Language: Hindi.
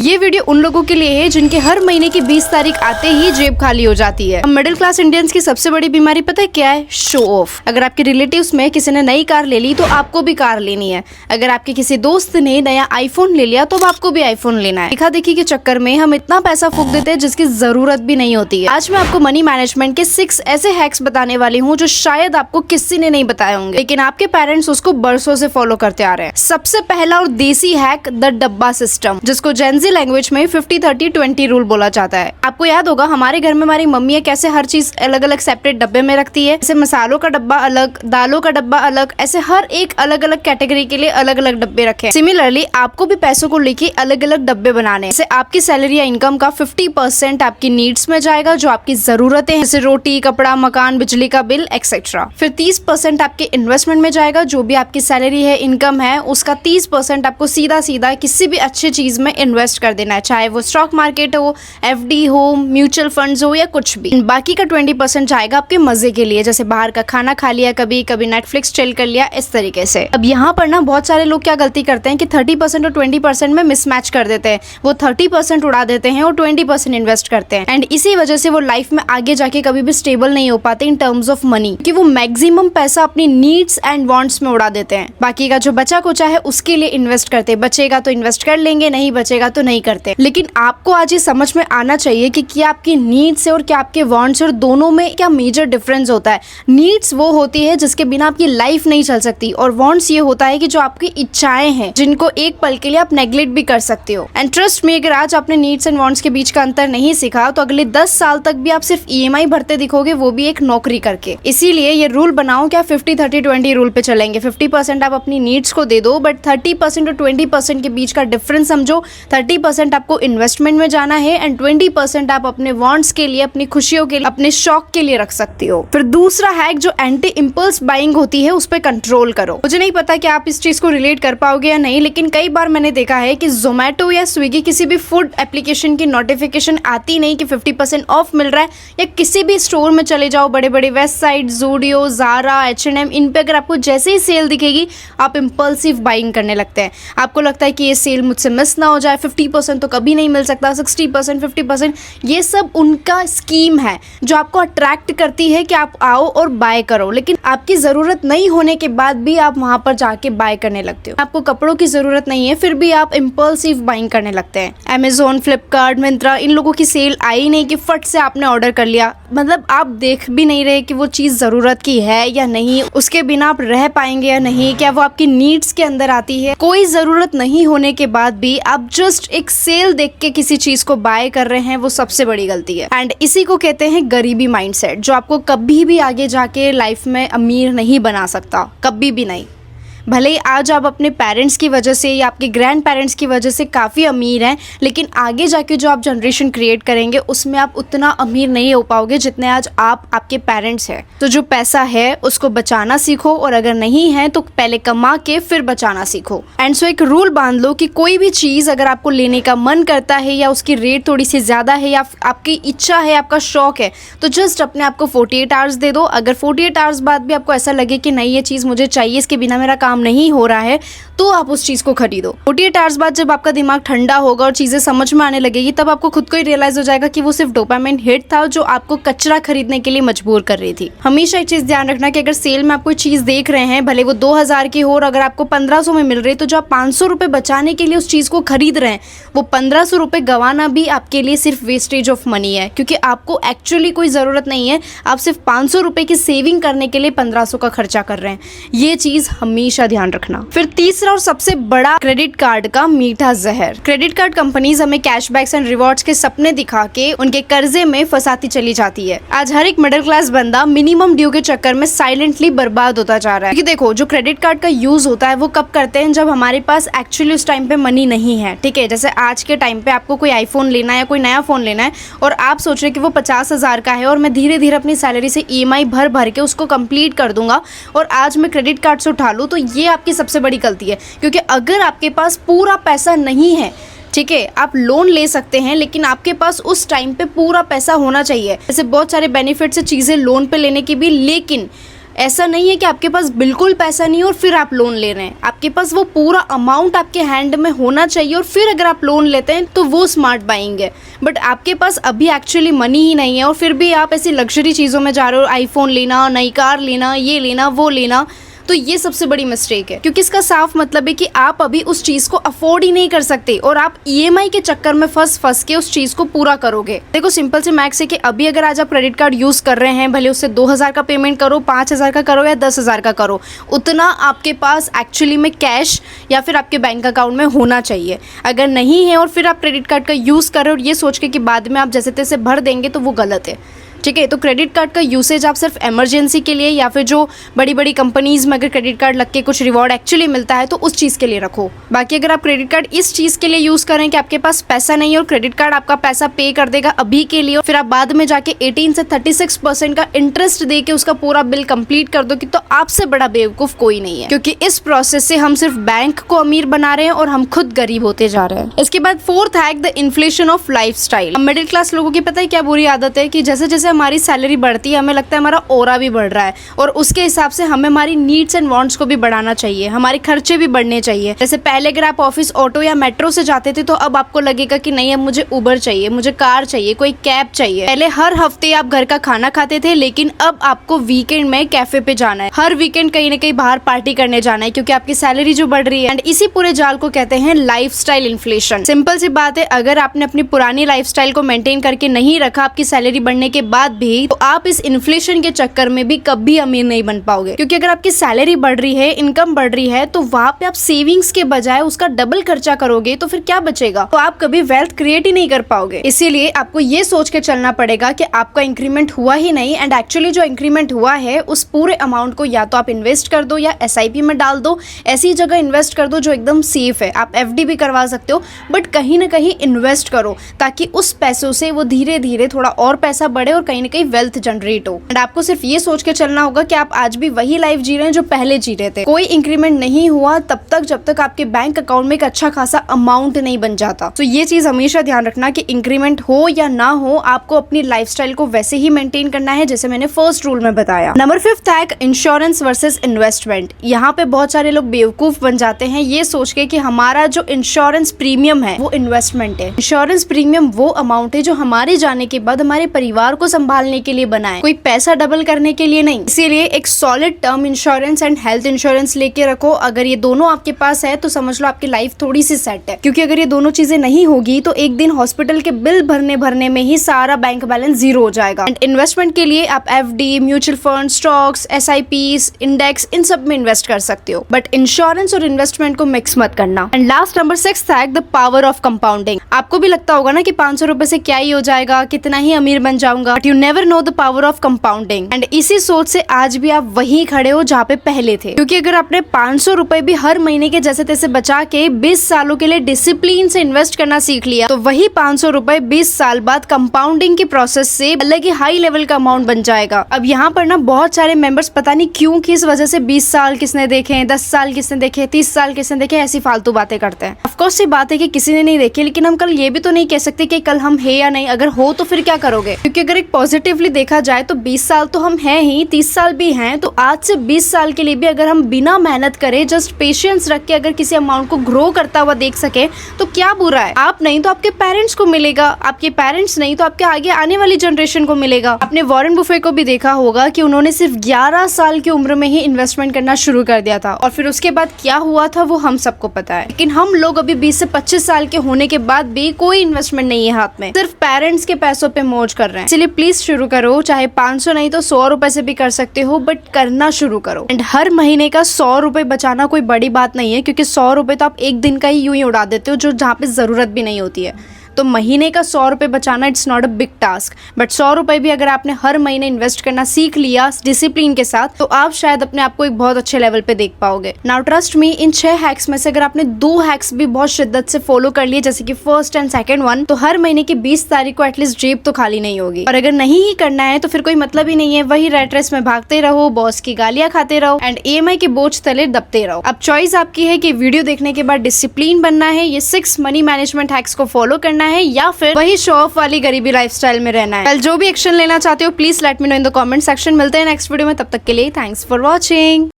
ये वीडियो उन लोगों के लिए है जिनके हर महीने की 20 तारीख आते ही जेब खाली हो जाती है। मिडिल क्लास इंडियंस की सबसे बड़ी बीमारी पता है क्या है? Show off. अगर आपके रिलेटिव्स में किसी ने नई कार ले ली तो आपको भी कार लेनी है। अगर आपके किसी दोस्त ने नया आईफोन ले लिया तो आपको भी आईफोन लेना है। दिखा देखी के चक्कर में हम इतना पैसा फूक देते हैं जिसकी जरूरत भी नहीं होती है। आज मैं आपको मनी मैनेजमेंट के 6 ऐसे हैक्स बताने वाली हूँ जो शायद आपको किसी ने नहीं बताए होंगे, लेकिन आपके पेरेंट्स उसको बरसों से फॉलो करते आ रहे हैं। सबसे पहला और देसी हैक द डब्बा सिस्टम, जिसको जेनजी लैंग्वेज में 50-30-20 रूल बोला जाता है। आपको याद होगा हमारे घर में हमारी मम्मी कैसे हर चीज अलग अलग सेपरेट डब्बे में रखती है। जैसे मसालों का डब्बा अलग, दालों का डब्बा अलग, ऐसे हर एक अलग अलग कैटेगरी के लिए अलग अलग डब्बे रखे। सिमिलरली आपको भी पैसों को लेके अलग अलग डब्बे बनाने। जैसे आपकी सैलरी या इनकम का 50% आपकी नीड्स में जाएगा, जो आपकी जरूरतें हैं, जैसे रोटी, कपड़ा, मकान, बिजली का बिल एक्सेट्रा। फिर 30% आपके इन्वेस्टमेंट में जाएगा, जो भी आपकी सैलरी है, इनकम है, उसका 30% आपको सीधा सीधा किसी भी अच्छी चीज में इन्वेस्ट कर देना है, चाहे वो स्टॉक मार्केट हो, एफडी हो, म्यूचुअल फंड्स हो या कुछ भी। बाकी का 20% जाएगा आपके मजे के लिए, जैसे बाहर का खाना खा लिया, कभी कभी नेटफ्लिक्स चिल कर लिया, इस तरीके से। अब यहाँ पर ना बहुत सारे लोग क्या गलती करते हैं कि 30% और 20% में मिसमैच कर देते हैं। वो 30% उड़ा देते हैं और 20% इन्वेस्ट करते हैं, एंड इसी वजह से वो लाइफ में आगे जाके कभी भी स्टेबल नहीं हो पाते इन टर्म्स ऑफ मनी, कि वो मैक्सिमम पैसा अपनी नीड्स एंड वांट्स में उड़ा देते हैं। बाकी का जो बचा कुचा है उसके लिए इन्वेस्ट करते हैं। बचेगा तो इन्वेस्ट कर लेंगे, नहीं बचेगा तो नहीं करते। लेकिन आपको आज ये समझ में आना चाहिए कि क्या आपकी नीड्स है और क्या आपके वांट्स, और दोनों में क्या मेजर डिफरेंस होता है। नीड्स वो होती है जिसके बिना आपकी लाइफ नहीं चल सकती, और वांट्स ये होता है कि जो आपकी इच्छाएं हैं, जिनको एक पल के लिए आप नेग्लेक्ट भी कर सकते हो। एंड ट्रस्ट मी, अगर आज आपने नीड्स एंड वांट्स के बीच का अंतर नहीं सीखा तो अगले 10 साल तक भी आप सिर्फ EMI भरते दिखोगे, वो भी एक नौकरी करके। इसीलिए ये रूल बनाओ कि आप 50-30-20 रूल पे चलेंगे। 50% आप अपनी नीड्स को दे दो, बट 30% और 20% के बीच का डिफरेंस समझो। 30% आपको इन्वेस्टमेंट में जाना है एंड 20% आप अपने वांट्स के लिए, अपनी खुशियों के लिए, अपने शौक के लिए रख सकती हो। फिर दूसरा हैक जो एंटी इंपल्स बाइंग होती है, उस पर कंट्रोल करो। मुझे नहीं पता कि आप इस चीज को रिलेट कर पाओगे या नहीं, लेकिन कई बार मैंने देखा है कि जोमेटो या स्विगी किसी भी फूड एप्लीकेशन की नोटिफिकेशन आती नहीं कि 50% ऑफ मिल रहा है, या किसी भी स्टोर में चले जाओ, बड़े बड़े Westside, Zudio, Zara, H&M, इन पे अगर आपको जैसे ही सेल दिखेगी आप इंपल्सिव बाइंग करने लगते हैं। आपको लगता है कि ये सेल मुझसे मिस ना हो जाए, 50% तो कभी नहीं मिल सकता, 60%, 50%, ये सब उनका स्कीम है जो आपको अट्रैक्ट करती है कि आप आओ और बाय करो। लेकिन आपकी ज़रूरत नहीं होने के बाद भी आप वहाँ पर जाके बाय करने लगते हो। आपको कपड़ों की ज़रूरत नहीं है, फिर भी आप इंपल्सिव बाइंग करने लगते हैं। Amazon, फ्लिपकार्ट, मिंत्रा, इन लोगों की सेल आई नहीं कि फट से आपने ऑर्डर कर लिया। मतलब आप देख भी नहीं रहे कि वो चीज़ ज़रूरत की है या नहीं, उसके बिना आप रह पाएंगे या नहीं, क्या वो आपकी नीड्स के अंदर आती है। कोई ज़रूरत नहीं होने के बाद भी आप जस्ट एक सेल देख के किसी चीज़ को बाय कर रहे हैं, वो सबसे बड़ी गलती है। एंड इसी को कहते हैं गरीबी माइंडसेट, जो आपको कभी भी आगे जाके लाइफ में अमीर नहीं बना सकता, कभी भी नहीं। भले ही आज आप अपने पेरेंट्स की वजह से या आपके ग्रैंड पेरेंट्स की वजह से काफ़ी अमीर हैं, लेकिन आगे जाके जो आप जनरेशन क्रिएट करेंगे उसमें आप उतना अमीर नहीं हो पाओगे जितने आज आप आपके पेरेंट्स हैं। तो जो पैसा है उसको बचाना सीखो, और अगर नहीं है तो पहले कमा के फिर बचाना सीखो। एंड सो एक रूल बांध लो कि कोई भी चीज़ अगर आपको लेने का मन करता है या उसकी रेट थोड़ी सी ज़्यादा है या आपकी इच्छा है, आपका शौक है, तो जस्ट अपने आप को 48 आवर्स दे दो। अगर 48 आवर्स बाद भी आपको ऐसा लगे कि नहीं ये चीज़ मुझे चाहिए, इसके बिना मेरा काम नहीं हो रहा है, तो आप उस चीज को खरीदो। 48 आवर्स बाद जब आपका दिमाग ठंडा होगा और चीजें समझ में आने लगेगी, तब आपको खुद को ही रियलाइज हो जाएगा कि वो सिर्फ डोपामाइन हिट था जो आपको कचरा खरीदने के लिए मजबूर कर रही थी। हमेशा एक चीज ध्यान रखना कि अगर सेल में आप कोई चीज देख रहे हैं, भले वो 2000 की हो और अगर आपको 1500 में मिल रही है, तो जो आप 500 रुपए बचाने के लिए उस चीज को खरीद रहे हैं, वो 1500 रुपए गंवाना भी आपके लिए सिर्फ वेस्टेज ऑफ मनी है, क्योंकि आपको एक्चुअली कोई जरूरत नहीं है। आप सिर्फ 500 रुपए की सेविंग करने के लिए 1500 का खर्चा कर रहे हैं। ये चीज हमेशा ध्यान रखना। फिर तीसरा और सबसे बड़ा, क्रेडिट कार्ड का मीठा जहर। क्रेडिट कार्ड कंपनीज हमें कैशबैक्स एंड रिवॉर्ड्स के सपने दिखा के उनके कर्जे में फंसाती चली जाती है। आज हर एक मिडिल क्लास बंदा मिनिमम ड्यू के चक्कर में साइलेंटली बर्बाद होता जा रहा है। क्योंकि देखो, जो क्रेडिट कार्ड का यूज होता है वो कब करते हैं, जब हमारे पास एक्चुअली उस टाइम पे मनी नहीं है। ठीक है, जैसे आज के टाइम पे आपको कोई आईफोन लेना है या कोई नया फोन लेना है और आप सोच रहे कि वो 50,000 का है और मैं धीरे धीरे अपनी सैलरी से EMI भर भर के उसको कंप्लीट कर दूंगा और आज मैं क्रेडिट कार्ड से उठा लूँ, तो ये आपकी सबसे बड़ी गलती है। क्योंकि अगर आपके पास पूरा पैसा नहीं है, ठीक है, आप लोन ले सकते हैं, लेकिन आपके पास उस टाइम पे पूरा पैसा होना चाहिए। जैसे बहुत सारे बेनिफिट्स है चीज़ें लोन पे लेने की भी, लेकिन ऐसा नहीं है कि आपके पास बिल्कुल पैसा नहीं है और फिर आप लोन ले रहे हैं। आपके पास वो पूरा अमाउंट आपके हैंड में होना चाहिए और फिर अगर आप लोन लेते हैं तो वो स्मार्ट बाइंग है। बट आपके पास अभी एक्चुअली मनी ही नहीं है और फिर भी आप ऐसी लग्जरी चीज़ों में जा रहे हो, आईफोन लेना, नई कार लेना, ये लेना, वो लेना, तो ये सबसे बड़ी मिस्टेक है। क्योंकि इसका साफ मतलब है कि आप अभी उस चीज़ को अफोर्ड ही नहीं कर सकते और आप ईएमआई के चक्कर में फंस के उस चीज़ को पूरा करोगे। देखो सिंपल से मैक्स है कि अभी अगर आज आप क्रेडिट कार्ड यूज़ कर रहे हैं, भले उससे 2000 का पेमेंट करो, 5000 का करो या 10,000 का करो, उतना आपके पास एक्चुअली में कैश या फिर आपके बैंक अकाउंट में होना चाहिए। अगर नहीं है और फिर आप क्रेडिट कार्ड का यूज़ कर रहे हो और ये सोच के कि बाद में आप जैसे तैसे भर देंगे, तो वो गलत है। ठीक है, तो क्रेडिट कार्ड का यूसेज आप सिर्फ इमरजेंसी के लिए या फिर जो बड़ी बड़ी कंपनीज में अगर क्रेडिट कार्ड लग के कुछ रिवॉर्ड एक्चुअली मिलता है तो उस चीज़ के लिए रखो। बाकी अगर आप क्रेडिट कार्ड इस चीज़ के लिए यूज़ करें कि आपके पास पैसा नहीं है और क्रेडिट कार्ड आपका पैसा पे कर देगा अभी के लिए, फिर आप बाद में जाके 18 से 36% का इंटरेस्ट दे के उसका पूरा बिल कंप्लीट कर दो, कि तो आपसे बड़ा बेवकूफ़ कोई नहीं है। क्योंकि इस प्रोसेस से हम सिर्फ बैंक को अमीर बना रहे हैं और हम खुद गरीब होते जा रहे हैं। इसके बाद fourth hack, the inflation of life style. Middle class लोगों की पता है क्या बुरी आदत है कि जैसे जैसे हमारी सैलरी बढ़ती है हमें लगता है हमारा ओरा भी बढ़ रहा है और उसके हिसाब से हमें हमारी नीड्स एंड वांट्स को भी बढ़ाना चाहिए, हमारे खर्चे भी बढ़ने चाहिए। जैसे पहले अगर आप ऑफिस ऑटो या मेट्रो से जाते थे तो अब आपको लगेगा कि नहीं, अब मुझे उबर चाहिए, मुझे कार चाहिए, कोई कैब चाहिए। पहले हर हफ्ते आप घर का खाना खाते थे, लेकिन अब आपको वीकेंड में कैफे पे जाना है, हर वीकेंड कहीं ना कहीं बाहर पार्टी करने जाना है, क्योंकि आपकी सैलरी जो बढ़ रही है। एंड इसी पूरे जाल को कहते हैं लाइफस्टाइल इन्फ्लेशन। सिंपल सी बात है, अगर आपने अपनी पुरानी लाइफस्टाइल को मेंटेन करके नहीं रखा आपकी सैलरी बढ़ने के बाद भी, तो आप इस इन्फ्लेशन के चक्कर में भी कभी अमीर नहीं बन पाओगे। क्योंकि अगर आपकी सैलरी बढ़ रही है, इनकम बढ़ रही है, तो वहां पे आप सेविंग्स के बजाय उसका डबल खर्चा करोगे तो फिर क्या बचेगा? तो आप कभी वेल्थ क्रिएट ही नहीं कर पाओगे। इसीलिए आपको ये सोच के चलना पड़ेगा कि आपका इंक्रीमेंट हुआ ही नहीं, एंड एक्चुअली जो इंक्रीमेंट हुआ है उस पूरे अमाउंट को या तो आप इन्वेस्ट कर दो या एसआईपी में डाल दो। ऐसी जगह इन्वेस्ट कर दो जो एकदम सेफ है। आप एफडी भी करवा सकते हो, बट कहीं ना कहीं इन्वेस्ट करो ताकि उस पैसों से वो धीरे धीरे थोड़ा और पैसा बढ़े और कहीं ना कहीं वेल्थ जनरेट हो। एंड आपको सिर्फ ये सोच के चलना होगा कि आप आज भी वही लाइफ जी रहे हैं जो पहले जी रहे थे। कोई इंक्रीमेंट नहीं हुआ तब तक जब तक आपके बैंक अकाउंट में एक अच्छा खासा अमाउंट नहीं बन जाता। तो ये चीज हमेशा ध्यान रखना कि इंक्रीमेंट हो या ना हो, आपको अपनी लाइफस्टाइल को वैसे ही मेंटेन करना है जैसे मैंने फर्स्ट रूल में बताया। Number 5 hack, insurance versus investment. यहाँ पे बहुत सारे लोग बेवकूफ बन जाते हैं ये सोच के कि हमारा जो इंश्योरेंस प्रीमियम है वो इन्वेस्टमेंट है। इंश्योरेंस प्रीमियम वो अमाउंट है जो हमारे जाने के बाद हमारे परिवार को संभालने के लिए बना है, कोई पैसा डबल करने के लिए नहीं। इसीलिए एक solid term insurance and health insurance लेके रखो। अगर ये दोनों आपके पास है तो समझ लो आपकी लाइफ थोड़ी सी सेट है। क्योंकि अगर ये दोनों चीजें नहीं होगी तो एक दिन हॉस्पिटल के बिल भरने में ही सारा बैंक बैलेंस जीरो हो जाएगा। एंड इन्वेस्टमेंट के लिए आप FD, mutual fund, stocks, SIPs, index, इन सब में इन्वेस्ट कर सकते हो, बट इंश्योरेंस और इन्वेस्टमेंट को मिक्स मत करना। And last number 6 hack, the power of compounding. आपको भी लगता होगा ना कि 500 रुपए से क्या ही हो जाएगा, कितना ही अमीर बन जाऊंगा, but you never know the power of compounding. And इसी सोच से आज भी आप वहीं खड़े हो जहाँ पे पहले थे। क्योंकि अगर आपने 500 रुपए भी हर महीने के जैसे तैसे बचा के 20 सालों के लिए डिसिप्लिन से इन्वेस्ट करना सीख लिया, तो वही 500 रुपए 20 साल बाद कंपाउंडिंग की प्रोसेस से अलग ही हाई लेवल का अमाउंट बन जाएगा। अब यहाँ पर ना बहुत सारे मेंबर्स पता नहीं क्यों किस वजह से 20 साल किसने देखे, 10 साल किसने देखे, 30 साल किसने देखे, ऐसी फालतू बातें करते हैं। ऑफकोर्स ये बात है कि किसी ने नहीं देखे, लेकिन हम कल ये भी तो नहीं कह सकते कि कल हम है या नहीं। अगर हो तो फिर क्या करोगे? क्योंकि अगर एक पॉजिटिवली देखा जाए तो 20 साल तो हम हैं ही, 30 साल भी हैं, तो आज से 20 साल के लिए भी अगर हम बिना मेहनत करे, जस्ट पेशेंस रख के अगर किसी अमाउंट को ग्रो करता हुआ देख सके तो क्या बुरा है? आप नहीं तो आपके पेरेंट्स को मिलेगा, आपके पेरेंट्स नहीं तो आपके आगे आने वाली जनरेशन को मिलेगा। आपने वॉरेन बुफे को भी देखा होगा कि उन्होंने सिर्फ 11 साल की उम्र में ही इन्वेस्टमेंट करना शुरू कर दिया था, और फिर उसके बाद क्या हुआ था वो हम सबको पता है। लेकिन हम लोग अभी 20 से 25 साल के होने के बाद भी कोई इन्वेस्टमेंट नहीं है हाथ में, सिर्फ पेरेंट्स के पैसों पे मौज कर रहे हैं। इसलिए प्लीज शुरू करो, चाहे 500 नहीं तो 100 रुपए से भी कर सकते हो, बट करना शुरू करो। एंड हर महीने का 100 रुपए बचाना कोई बड़ी बात नहीं है, क्योंकि 100 रुपए तो आप एक दिन का ही यूं ही उड़ा देते हो, जो जहाँ पे जरूरत भी नहीं होती है। तो महीने का 100 रुपए बचाना it's not a big task, but 100 रुपए भी अगर आपने हर महीने इन्वेस्ट करना सीख लिया डिसिप्लिन के साथ, तो आप शायद अपने आप को एक बहुत अच्छे लेवल पे देख पाओगे। नाउ ट्रस्ट मी, इन 6 हैक्स में से अगर आपने 2 हैक्स भी बहुत शिद्दत से फॉलो कर लिए, जैसे कि फर्स्ट एंड सेकंड वन, तो हर महीने की 20 तारीख को एटलीस्ट जेब तो खाली नहीं होगी। और अगर नहीं ही करना है तो फिर कोई मतलब ही नहीं है, वही रेट रेस में भागते रहो, बॉस की गालियां खाते रहो एंड ईएमआई के बोझ तले दबते रहो। अब चॉइस आपकी है कि वीडियो देखने के बाद डिसिप्लिन बनना है, ये 6 मनी मैनेजमेंट हैक्स को फॉलो करना करना है या फिर वही शो ऑफ वाली गरीबी लाइफस्टाइल में रहना है। कल जो भी एक्शन लेना चाहते हो please let me know in the comment section. मिलते हैं नेक्स्ट वीडियो में, तब तक के लिए थैंक्स फॉर वॉचिंग।